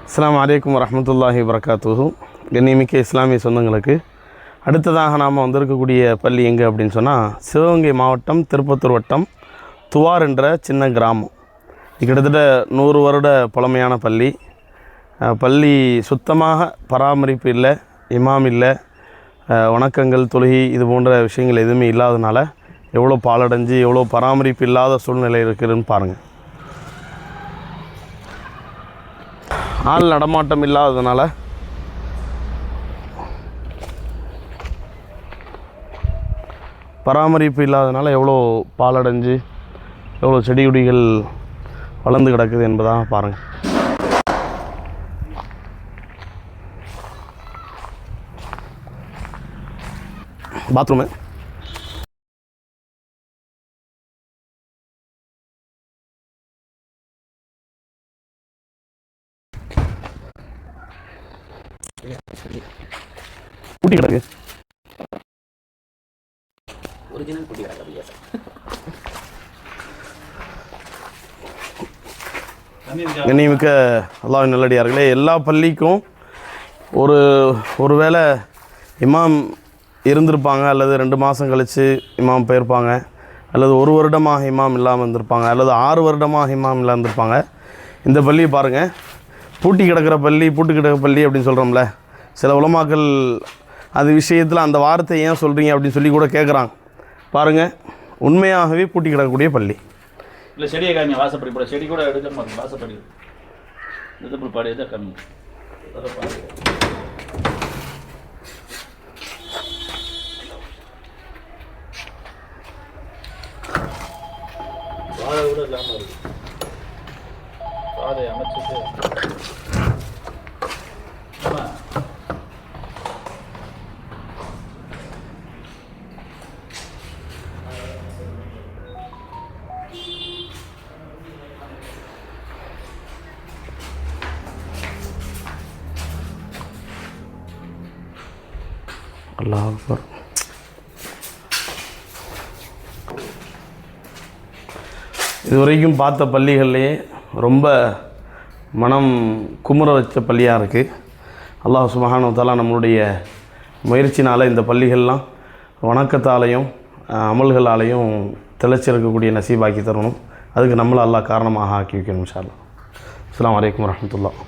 அஸ்ஸலாமு அலைக்கும் வரஹ்மத்துல்லாஹி வபரகாத்துஹு. கண்ணியமிக்க இஸ்லாமிய சொந்தங்களுக்கு, அடுத்ததாக நாம் வந்திருக்கக்கூடிய பள்ளி எங்கே அப்படின்னு சொன்னால், சிவகங்கை மாவட்டம் திருப்பத்தூர் வட்டம் துவார் என்ற சின்ன கிராமம். கிட்டத்தட்ட 100 வருட பழமையான பள்ளி. பள்ளி சுத்தமாக பராமரிப்பு இல்லை, இமாம் இல்லை, வணக்கங்கள் தொழுகை இது போன்ற விஷயங்கள் எதுவுமே இல்லாதனால எவ்வளோ பாலடைஞ்சு எவ்வளோ பராமரிப்பு இல்லாத சூழ்நிலை இருக்குதுன்னு பாருங்கள். ஆள் நடமாட்டம் இல்லாததுனால பராமரிப்பு இல்லாததுனால எவ்வளோ பாலடைஞ்சு எவ்வளோ செடி கொடிகள் வளர்ந்து கிடக்குது என்பதாக பாருங்கள். பாத்ரூமு பூட்டி கிடக்கு. ஒரிஜினல் பூட்டி கிடக்கு. கண்ணியமிக்க அல்லாஹ்வின் நல்லடியார்களே, எல்லா பள்ளிக்கும் ஒரு வேளை இமாம் இருந்திருப்பாங்க, அல்லது 2 மாதம் கழித்து இமாம் போயிருப்பாங்க, அல்லது 1 வருடமாக இமாம் இல்லாமல் இருந்திருப்பாங்க, அல்லது 6 வருடமாக இமாம் இல்லாமல் இருந்திருப்பாங்க. இந்த பள்ளியை பாருங்கள், பூட்டி கிடக்கிற பள்ளி அப்படின்னு சொல்கிறோம்ல. சில உலமாக்கள் அது விஷயத்தில் அந்த வார்த்தை ஏன் சொல்கிறீங்க அப்படின்னு சொல்லி கூட கேட்குறாங்க. பாருங்கள், உண்மையாகவே பூட்டி கிடக்கக்கூடிய பள்ளி. இல்லை செடியை காமிங்க, வாசப்படி போட செடி கூட எடுக்க மாட்டோம். வாசப்படி இது பாடி தான் கம்மி. வாழை கூட இல்லாமல் இருக்கு. பாதை அமைச்சிட்டு அல்லாஹ் அக்பர். இதுவரைக்கும் பார்த்த பள்ளிகள்லேயே ரொம்ப மனம் குமுற வச்ச பள்ளியாக இருக்குது. அல்லாஹ் சுப்ஹானஹு வ தஆலா நம்மளுடைய முயற்சினால் இந்த பள்ளிகள்லாம் வணக்கத்தாலையும் அமல்களாலையும் திளைச்சிருக்கக்கூடிய நசீபாக்கி தரணும். அதுக்கு நம்மளை அல்லாஹ் காரணமாக ஆக்கி வைக்கணும் இன்ஷா அல்லாஹ். அஸ்ஸலாமு அலைக்கும் வரஹ்மத்துல்லாஹ்.